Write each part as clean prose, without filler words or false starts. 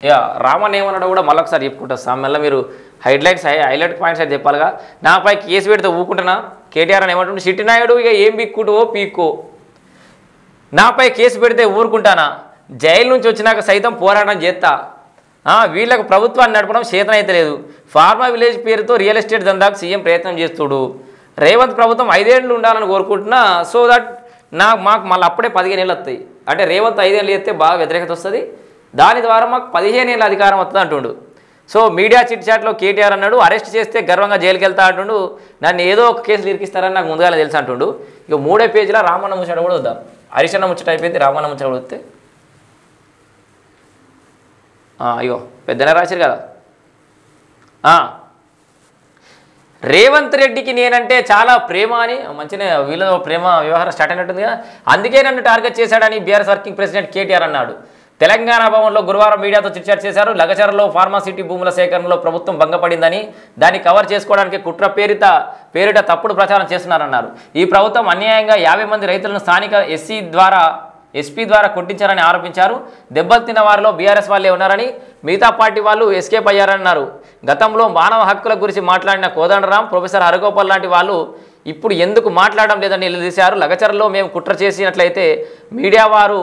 Yeah Raman ఏమన్నాడో కూడా మళ్ళొకసారి చెప్పుకుంటా సార్. మళ్ళీ మీరు హైలైట్ పాయింట్స్ అయితే చెప్పాలిగా. నాపై కేసు పెడితే ఊకుంటున్నా కేటీఆర్ అని ఏమంటుండే చిట్టినాయుడు ఇక ఏం పీక్కుంటువో పీక్కో, నాపై కేసు పెడితే ఊరుకుంటానా, జైలు నుంచి వచ్చినాక సైతం పోరాటం చేస్తా, వీళ్ళకు ప్రభుత్వాన్ని నడపడం చేతనైతే లేదు, ఫార్మా విలేజ్ పేరుతో రియల్ ఎస్టేట్ దందాకు సీఎం ప్రయత్నం చేస్తుడు, రేవంత్ ప్రభుత్వం 5 ఏళ్ళు ఉండాలని కోరుకుంటున్నా, సో దట్ మాకు మళ్ళీ అప్పుడే 15 ఏళ్ళు వస్తాయి, అంటే రేవంత్ 5 ఏళ్ళు చేస్తే బాగా వ్యతిరేకత వస్తుంది, దాని ద్వారా మాకు 15 ఏళ్ళ అధికారం వస్తుంది అంటుండు. సో మీడియా చిట్ చాట్లో కేటీఆర్ అన్నాడు అరెస్ట్ చేస్తే గర్వంగా జైలుకి వెళ్తా అంటుండు, నన్ను ఏదో ఒక కేసులు ఇరికిస్తారని నాకు ముందుగానే తెలుసు అంటుండు. ఇక 3వ పేజీలో రామన్న ముచ్చట కూడా వద్దాం. హరిశన్న ముచ్చట అయిపోయింది, రామన్న ముచ్చట కూడా వస్తే అయ్యో పెద్దనే రాశారు కదా. రేవంత్ రెడ్డికి నేనంటే చాలా ప్రేమ అని మంచిగా వీళ్ళ ప్రేమ వ్యవహారం స్టార్ట్ అయినట్టుంది కదా, అందుకే నన్ను టార్గెట్ చేశాడని బీఆర్ఎస్ వర్కింగ్ ప్రెసిడెంట్ కేటీఆర్ అన్నాడు. తెలంగాణ భవన్లో గురువారం మీడియాతో చర్చ చేశారు. లగచర్లలో ఫార్మాసిటీ భూముల సేకరణలో ప్రభుత్వం భంగపడిందని, దాన్ని కవర్ చేసుకోవడానికి కుట్ర పేరిట తప్పుడు ప్రచారం చేస్తున్నారన్నారు. ఈ ప్రభుత్వం అన్యాయంగా 50 మంది రైతులను స్థానిక ఎస్పీ ద్వారా కొట్టించారని ఆరోపించారు. దెబ్బలు తిన్న వారిలో బీఆర్ఎస్ వాళ్ళే ఉన్నారని, మిగతా పార్టీ వాళ్ళు ఎస్కేప్ అయ్యారన్నారు. గతంలో మానవ హక్కుల గురించి మాట్లాడిన కోదండరాం, ప్రొఫెసర్ హరగోపాల్ లాంటి వాళ్ళు ఇప్పుడు ఎందుకు మాట్లాడడం లేదని నిలదీశారు. లగచర్లలో మేము కుట్ర చేసినట్లయితే మీడియా వారు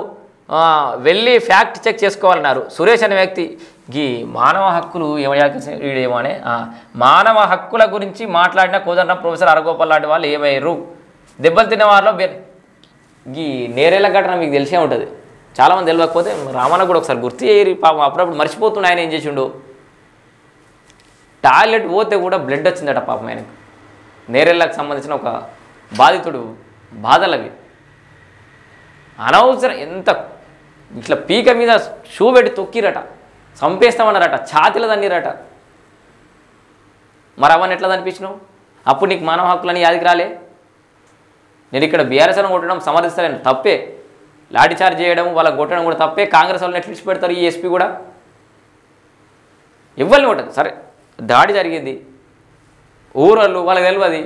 వెళ్ళి ఫ్యాక్ట్ చెక్ చేసుకోవాలన్నారు. సురేష్ అనే వ్యక్తి ఈ మానవ హక్కులు ఏమోనే మానవ హక్కుల గురించి మాట్లాడిన కోదండరాం, ప్రొఫెసర్ హరగోపాల్ లాంటి వాళ్ళు ఏమయ్యారు. దెబ్బలు తిన్న వారిలో ఈ నేరేళ్ల ఘటన మీకు తెలిసే ఉంటుంది, చాలామంది తెలియకపోతే రామన్న కూడా ఒకసారి గుర్తు చేయరు, పాపం అప్పుడప్పుడు మర్చిపోతున్న ఆయన ఏం చేసిండు. టాయిలెట్ పోతే కూడా బ్లడ్ వచ్చిందట పాపం ఆయనకు. నేరేళ్లకు సంబంధించిన ఒక బాధితుడు బాధలవి అనవసరం ఎంత ఇట్లా పీక మీద షూ పెట్టి తొక్కిరట, చంపేస్తామన్నారట, ఛాతీలో దన్నిరట. మరి అవన్నీ ఎట్లా అనిపించినావు? అప్పుడు నీకు మానవ హక్కులని యాదికి రాలే? నేను ఇక్కడ బీఆర్ఎస్ అని కొట్టడం సమర్థిస్తాను, తప్పే. లాఠీ చార్జ్ చేయడం వాళ్ళకి కొట్టడం కూడా తప్పే. కాంగ్రెస్ వాళ్ళని ఎట్లా పెడతారు ఈ ఎస్పీ కూడా? ఇవ్వాలని ఉంటుంది. సరే దాడి జరిగింది, ఊరోళ్ళు వాళ్ళకి తెలియదు,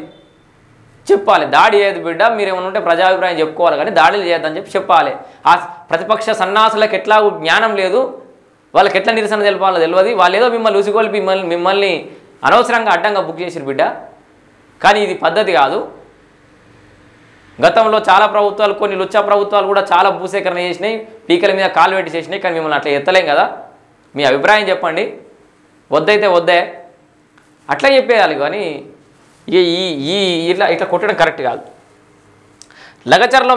చెప్పాలి దాడి చేయదు బిడ్డ, మీరేమన్నా ఉంటే ప్రజాభిప్రాయం చెప్పుకోవాలి, కానీ దాడులు చేయొద్దని చెప్పాలి. ఆ ప్రతిపక్ష సన్నాసులకు ఎట్లా జ్ఞానం లేదు, వాళ్ళకి ఎట్లా నిరసన తెలపాలో తెలియదు. వాళ్ళు ఏదో మిమ్మల్ని ఉసిగొల్పి మిమ్మల్ని అనవసరంగా అడ్డంగా బుక్ చేసిరు బిడ్డ, కానీ ఇది పద్ధతి కాదు. గతంలో చాలా ప్రభుత్వాలు, కొన్ని లుచ్చా ప్రభుత్వాలు కూడా చాలా భూసేకరణ చేసినాయి, పీకల మీద కాలు పెట్టి చేసినాయి, కానీ మిమ్మల్ని అట్లా ఎత్తలేం కదా. మీ అభిప్రాయం చెప్పండి, వద్దయితే వద్దే అట్లా చెప్పేయాలి, కానీ ఇట్లా కొట్టడం కరెక్ట్ కాదు. లగచర్లో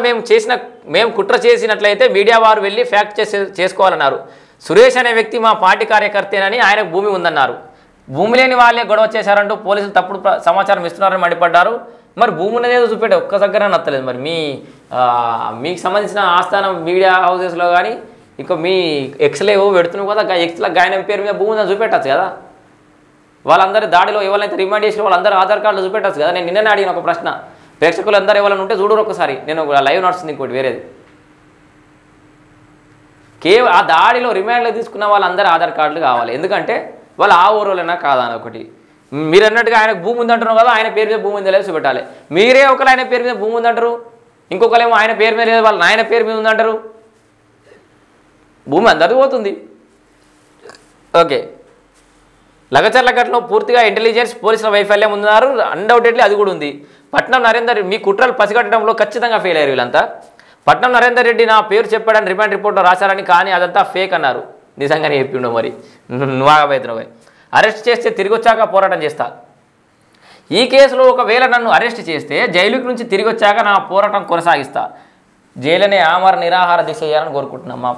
మేము కుట్ర చేసినట్లయితే మీడియా వారు వెళ్ళి ఫ్యాక్ట్ చేసుకోవాలన్నారు. సురేష్ అనే వ్యక్తి మా పార్టీ కార్యకర్తేనని, ఆయనకు భూమి ఉందన్నారు. భూమి లేని వాళ్ళే గొడవ చేశారంటూ పోలీసులు తప్పుడు సమాచారం ఇస్తున్నారని మండిపడ్డారు. మరి భూమి ఉన్నదేదో చూపెట్టే ఒక్క దగ్గర నచ్చలేదు. మరి మీకు సంబంధించిన ఆస్థానం మీడియా హౌసెస్లో కానీ ఇంకా మీ ఎక్స్లో ఏవో పెడుతున్నావు కదా, ఎక్స్లో గాయన పేరు మీద భూమి ఉందని చూపెట్టచ్చు కదా. వాళ్ళందరి దాడిలో ఎవరైతే రిమాండ్ చేసిన వాళ్ళందరూ ఆధార్ కార్డులు చూపెట్టచ్చు కదా. నేను నిన్ననే అడిగిన ఒక ప్రశ్న, ప్రేక్షకులు అందరూ ఎవరైనా ఉంటే చూడరు ఒకసారి, నేను లైవ్ నడుస్తుంది ఇంకోటి వేరేది. ఆ దాడిలో రిమాండ్లో తీసుకున్న వాళ్ళందరూ ఆధార్ కార్డులు కావాలి, ఎందుకంటే వాళ్ళు ఆ ఊరోళ్ళైనా కాదా అని ఒకటి. మీరు అన్నట్టుగా ఆయనకు భూమి ఉందంటున్నారు కదా, ఆయన పేరు మీద భూమి ఉందో లేదు చూపెట్టాలి. మీరే ఒకరు ఆయన పేరు మీద భూమి ఉందంటారు, ఇంకొకరేమో ఆయన పేరు మీద లేదు వాళ్ళు ఆయన పేరు మీద ఉందంటారు. భూమి అందరిది పోతుంది. ఓకే, లగచర్ల ఘటనలో పూర్తిగా ఇంటెలిజెన్స్ పోలీసుల వైఫల్యం ఉన్నారు, అన్డౌటెడ్లీ అది కూడా ఉంది. పట్నం నరేందర్ మీ కుట్రలు పసిగట్టడంలో ఖచ్చితంగా ఫెయిల్ అయ్యారు వీళ్ళంతా. పట్నం నరేందర్ రెడ్డి నా పేరు చెప్పాడని రిమాండ్ రిపోర్ట్లో రాశారని, కానీ అదంతా ఫేక్ అన్నారు. నిజంగానే చెప్పిండు, మరి నువ్వు అరెస్ట్ చేస్తే తిరిగి వచ్చాక పోరాటం చేస్తా. ఈ కేసులో ఒకవేళ నన్ను అరెస్ట్ చేస్తే జైలుకి నుంచి తిరిగి వచ్చాక నా పోరాటం కొనసాగిస్తా. జైలునే ఆమర నిరాహార దీక్ష చేయాలని కోరుకుంటున్నాం. మా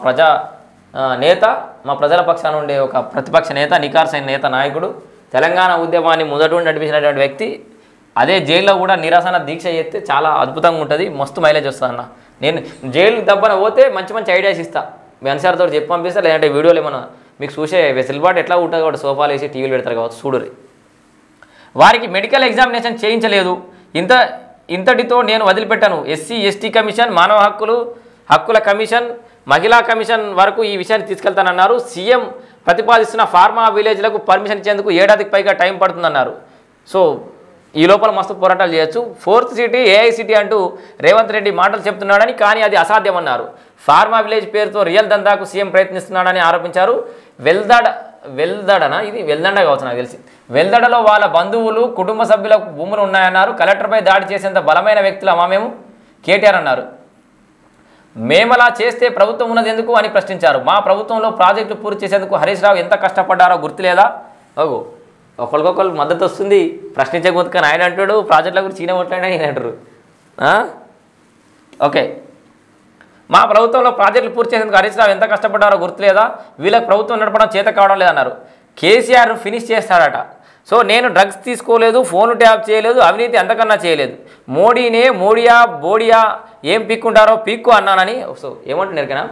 ప్రజల పక్షాన ఉండే ఒక ప్రతిపక్ష నేత, నికార్సైన నేత, నాయకుడు, తెలంగాణ ఉద్యమాన్ని మొదటి నడిపించినటువంటి వ్యక్తి అదే జైల్లో కూడా నిరసన దీక్ష చేస్తే చాలా అద్భుతంగా ఉంటుంది, మస్తు మైలేజ్ వస్తుంది అన్న. నేను జైలు దెబ్బన పోతే మంచి మంచి ఐడియాస్ ఇస్తా, మీ అనుసారితో చెప్పి పంపిస్తా, లేదంటే వీడియోలు ఏమన్నా మీకు చూసే వెసులుబాటు ఎట్లా ఉంటుంది కాబట్టి సోఫాలు వేసి టీవీలు పెడతారు కావచ్చు, చూడరు. వారికి మెడికల్ ఎగ్జామినేషన్ చేయించలేదు, ఇంతటితో నేను వదిలిపెట్టాను. ఎస్సీ ఎస్టీ కమిషన్, మానవ హక్కుల కమిషన్, మహిళా కమిషన్ వరకు ఈ విషయాన్ని తీసుకెళ్తానన్నారు. సీఎం ప్రతిపాదిస్తున్న ఫార్మా విలేజ్లకు పర్మిషన్ ఇచ్చేందుకు 7 ఏళ్లకు పైగా టైం పడుతుందన్నారు. సో ఈ లోపల మస్తు పోరాటాలు చేయొచ్చు. 4th సిటీ ఏఐసిటీ అంటూ రేవంత్ రెడ్డి మాటలు చెప్తున్నాడని, కానీ అది అసాధ్యమన్నారు. ఫార్మా విలేజ్ పేరుతో రియల్ దందాకు సీఎం ప్రయత్నిస్తున్నాడని ఆరోపించారు. వెల్దడనా ఇది వెల్దండ కావచ్చు నాకు తెలిసి. వెల్దడలో వాళ్ళ బంధువులు కుటుంబ సభ్యుల భూములు ఉన్నాయన్నారు. కలెక్టర్పై దాడి చేసేంత బలమైన వ్యక్తులు మేము కేటీఆర్ అన్నారు. మేమలా చేస్తే ప్రభుత్వం ఉన్నది ఎందుకు అని ప్రశ్నించారు. మా ప్రభుత్వంలో ప్రాజెక్టులు పూర్తి చేసేందుకు హరీష్ రావు ఎంత కష్టపడ్డారో గుర్తులేదా? ఓ ఒకరికొకరు మద్దతు వస్తుంది. ప్రశ్నించే గొంతుకని ఆయన అంటాడు, ప్రాజెక్టుల గురించి ఈయన కొట్లాడని ఈయన అంటారు. ఓకే, మా ప్రభుత్వంలో ప్రాజెక్టులు పూర్తి చేసేందుకు హరీష్ రావు ఎంత కష్టపడ్డారో గుర్తులేదా? వీళ్ళకి ప్రభుత్వం నడపడం చేత కావడం లేదన్నారు. కేసీఆర్ ఫినిష్ చేస్తాడట. సో నేను డ్రగ్స్ తీసుకోలేదు, ఫోన్లు ట్యాప్ చేయలేదు, అవినీతి అంతకన్నా చేయలేదు. మోడీనే మోడియా బోడియా ఏం పీక్కుంటారో పీక్కు అన్నానని. సో ఏమంటున్నారు కదా,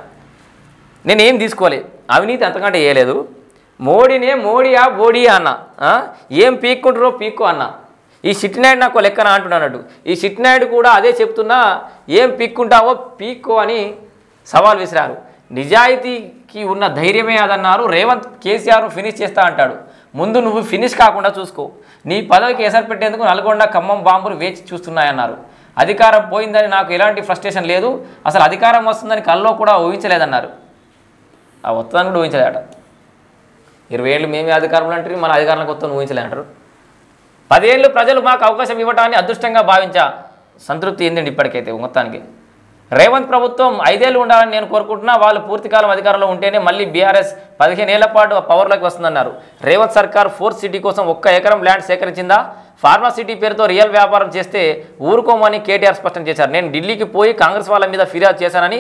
నేను ఏం తీసుకోలేదు, అవినీతి అంతకంటే చేయలేదు, మోడీనే మోడియా బోడియా అన్న, ఏం పీక్కుంటారో పీక్కు అన్న. ఈ సిట్టినాయుడు నాకు లెక్కన అంటున్నాడు. ఈ సిట్టినాయుడు కూడా అదే చెప్తున్నా, ఏం పీక్కుంటావో పీక్కో అని సవాల్ విసిరారు. నిజాయితీకి ఉన్న ధైర్యమే అదన్నారు. రేవంత్ కేసీఆర్ ఫినిష్ చేస్తా అంటాడు. ముందు నువ్వు ఫినిష్ కాకుండా చూసుకో. నీ పదవికి ఎసరు పెట్టేందుకు నల్గొండ ఖమ్మం బాంబులు వేచి చూస్తున్నాయన్నారు. అధికారం పోయిందని నాకు ఎలాంటి ఫ్రస్ట్రేషన్ లేదు, అసలు అధికారం వస్తుందని కల్లో కూడా ఊహించలేదన్నారు. ఆ వస్తుందని కూడా ఊహించలేదట. 20 ఏళ్ళు మేమే అధికారంలో అంటారు, మన అధికారంలోకి వస్తాను ఊహించలే అంటారు. 10 ఏళ్ళు ప్రజలు మాకు అవకాశం ఇవ్వటాన్ని అదృష్టంగా భావించా. సంతృప్తి ఏందండి ఇప్పటికైతే మొత్తానికి. రేవంత్ ప్రభుత్వం 5 ఏళ్ళు ఉండాలని నేను కోరుకుంటున్నా. వాళ్ళు పూర్తికాలం అధికారంలో ఉంటేనే మళ్ళీ బీఆర్ఎస్ 15 ఏళ్ల పాటు పవర్లోకి వస్తుందన్నారు. రేవంత్ సర్కార్ 4th సిటీ కోసం 1 ఎకరం ల్యాండ్ సేకరించిందా? ఫార్మా సిటీ పేరుతో రియల్ వ్యాపారం చేస్తే ఊరుకోమని కేటీఆర్ స్పష్టం చేశారు. నేను ఢిల్లీకి పోయి కాంగ్రెస్ వాళ్ళ మీద ఫిర్యాదు చేశానని,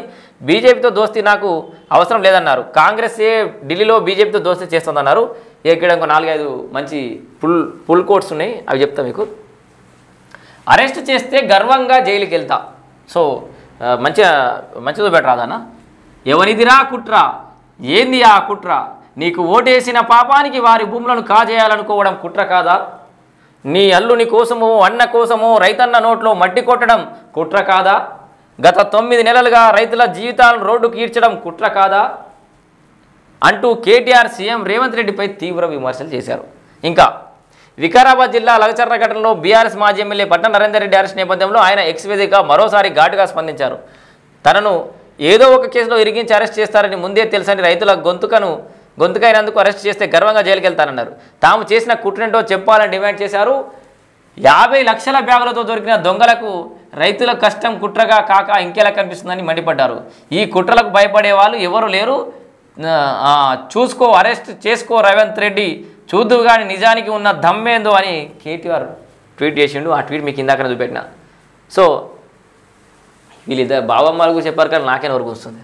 బీజేపీతో దోస్తీ నాకు అవసరం లేదన్నారు. కాంగ్రెసే ఢిల్లీలో బీజేపీతో దోస్తీ చేస్తుందన్నారు. ఇక్కడ ఇంకో 4-5 మంచి ఫుల్ కోట్స్ ఉన్నాయి, అవి చెప్తా మీకు. అరెస్ట్ చేస్తే గర్వంగా జైలుకి వెళ్తా. సో మంచిదో బెటర్ రాదన్న. ఎవరిదిరా కుట్ర, ఏంది ఆ కుట్ర? నీకు ఓటేసిన పాపానికి వారి భూములను కాజేయాలనుకోవడం కుట్ర కాదా? నీ అల్లుని కోసమో అన్న కోసమో రైతన్న నోట్లో మట్టి కొట్టడం కుట్ర కాదా? గత 9 నెలలుగా రైతుల జీవితాలను రోడ్డుకు ఈడ్చడం కుట్ర కాదా అంటూ కేటీఆర్ సీఎం రేవంత్ రెడ్డిపై తీవ్ర విమర్శలు చేశారు. ఇంకా వికారాబాద్ జిల్లా లగచర్ల ఘటనలో బీఆర్ఎస్ మాజీ ఎమ్మెల్యే పట్నం నరేందర్ రెడ్డి అరెస్ట్ నేపథ్యంలో ఆయన ఎక్స్ వేదికగా మరోసారి ఘాటుగా స్పందించారు. తనను ఏదో ఒక కేసులో ఇరిగించి అరెస్ట్ చేస్తారని ముందే తెలుసని, రైతుల గొంతుకైనందుకు అరెస్ట్ చేస్తే గర్వంగా జైలుకి వెళ్తారన్నారు. తాము చేసిన కుట్రేంటో చెప్పాలని డిమాండ్ చేశారు. 50 లక్షల బ్యాగులతో దొరికిన దొంగలకు రైతుల కష్టం కుట్రగా కాక ఇంకెలా కనిపిస్తుందని మండిపడ్డారు. ఈ కుట్రలకు భయపడే వాళ్ళు ఎవరు లేరు, చూసుకో, అరెస్ట్ చేసుకో రేవంత్ రెడ్డి, చూద్దువు కానీ నిజానికి ఉన్న దమ్మేందో అని కేటీఆర్ ట్వీట్ చేసిండు. ఆ ట్వీట్ మీకు ఇందాక చూపెట్టిన. సో వీళ్ళిద్దరు బాబమ్మలకు చెప్పారు కానీ నాకే నోరుకు వస్తుంది.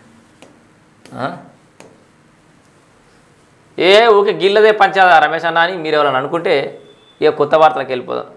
ఊకే గిల్లదే పంచాదా రమేష్ అన్న అని మీరు ఎవరైనా అనుకుంటే ఇక కొత్త వార్తలకు వెళ్ళిపోదాం.